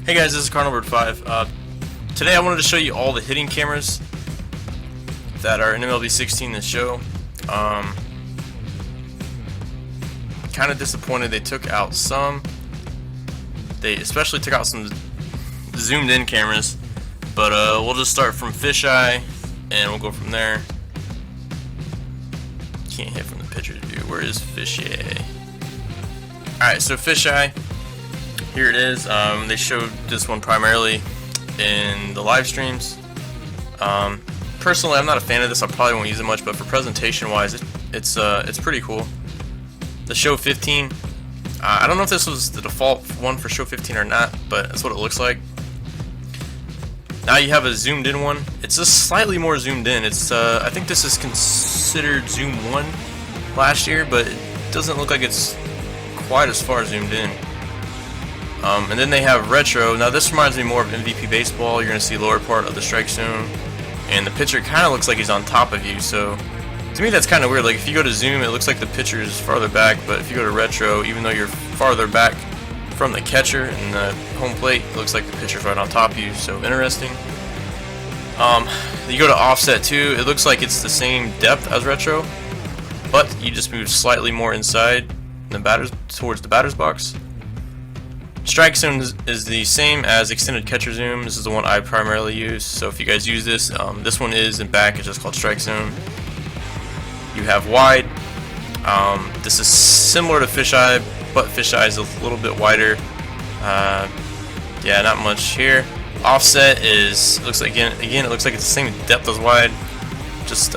Hey guys, this is Carnal5. Today I wanted to show you all the hitting cameras that are in MLB 16 this show. Kind of disappointed they took out some. They especially took out some zoomed in cameras, but we'll just start from Fisheye and we'll go from there. Can't hit from the pitcher's view. Where is Fisheye? Alright, so Fisheye. Here it is. They showed this one primarily in the live streams. Personally, I'm not a fan of this. I probably won't use it much, but for presentation-wise, it's pretty cool. The Show 15. I don't know if this was the default one for Show 15 or not, but that's what it looks like. Now you have a zoomed-in one. It's just slightly more zoomed in. I think this is considered Zoom 1 last year, but it doesn't look like it's quite as far zoomed in. And then they have retro. Now this reminds me more of MVP baseball. You're going to see lower part of the strike zone, and the pitcher kind of looks like he's on top of you. So to me that's kind of weird. Like if you go to zoom, it looks like the pitcher is farther back, but if you go to retro, even though you're farther back from the catcher and the home plate, it looks like the pitcher's right on top of you. So interesting. You go to offset too. It looks like it's the same depth as retro, but you just move slightly more inside towards the batter's box. Strike zone is the same as extended catcher zoom. This is the one I primarily use. So if you guys use this, this one is in back. It's just called strike zone. You have wide. This is similar to Fisheye, but Fisheye is a little bit wider. Yeah, not much here. Offset looks like again it looks like it's the same depth as wide, just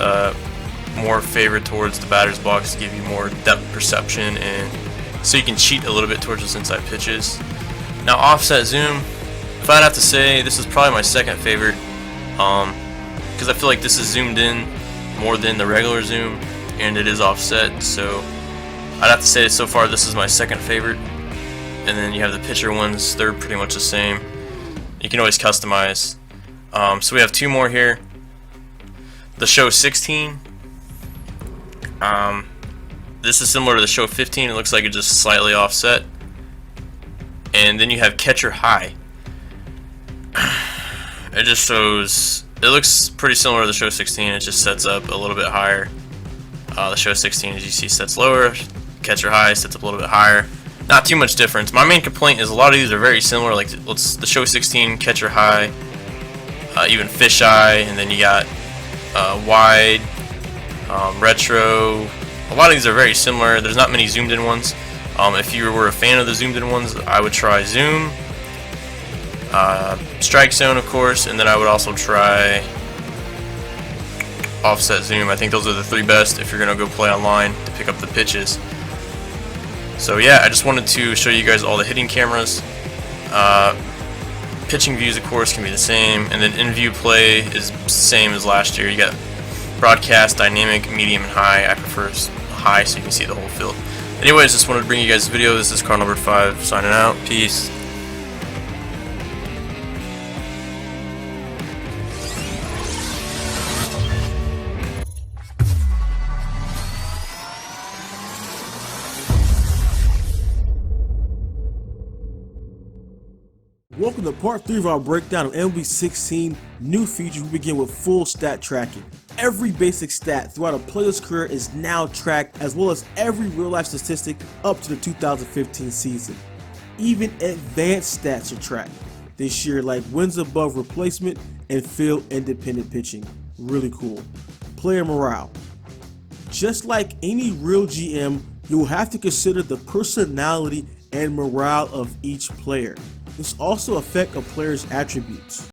more favored towards the batter's box to give you more depth perception, and so you can cheat a little bit towards those inside pitches. Now offset zoom, if I'd have to say, this is probably my second favorite, because I feel like this is zoomed in more than the regular zoom, and it is offset, so I'd have to say so far this is my second favorite. And then you have the pitcher ones, they're pretty much the same. You can always customize. So we have two more here. The Show 16. This is similar to the Show 15. It looks like it's just slightly offset. And then you have catcher high. It just shows. It looks pretty similar to the Show 16. It just sets up a little bit higher. The Show 16, as you see, sets lower. Catcher high sets up a little bit higher. Not too much difference. My main complaint is a lot of these are very similar. Like the Show 16, catcher high, even Fisheye, and then you got wide, retro. A lot of these are very similar. There's not many zoomed in ones. If you were a fan of the zoomed in ones, I would try zoom, strike zone of course, and then I would also try offset zoom. I think those are the three best if you're gonna go play online to pick up the pitches. So yeah, I just wanted to show you guys all the hitting cameras. Pitching views of course can be the same, and then in-view play is the same as last year. You got broadcast, dynamic, medium, and high. I prefer high so you can see the whole field. Anyways, just wanted to bring you guys a video. This is Carnal5 signing out. Peace. Welcome to part 3 of our breakdown of MLB 16 new features. We begin with full stat tracking. Every basic stat throughout a player's career is now tracked, as well as every real-life statistic up to the 2015 season. Even advanced stats are tracked this year, like wins above replacement and field independent pitching. Really cool. Player morale. Just like any real GM, you will have to consider the personality and morale of each player. This also affects a player's attributes.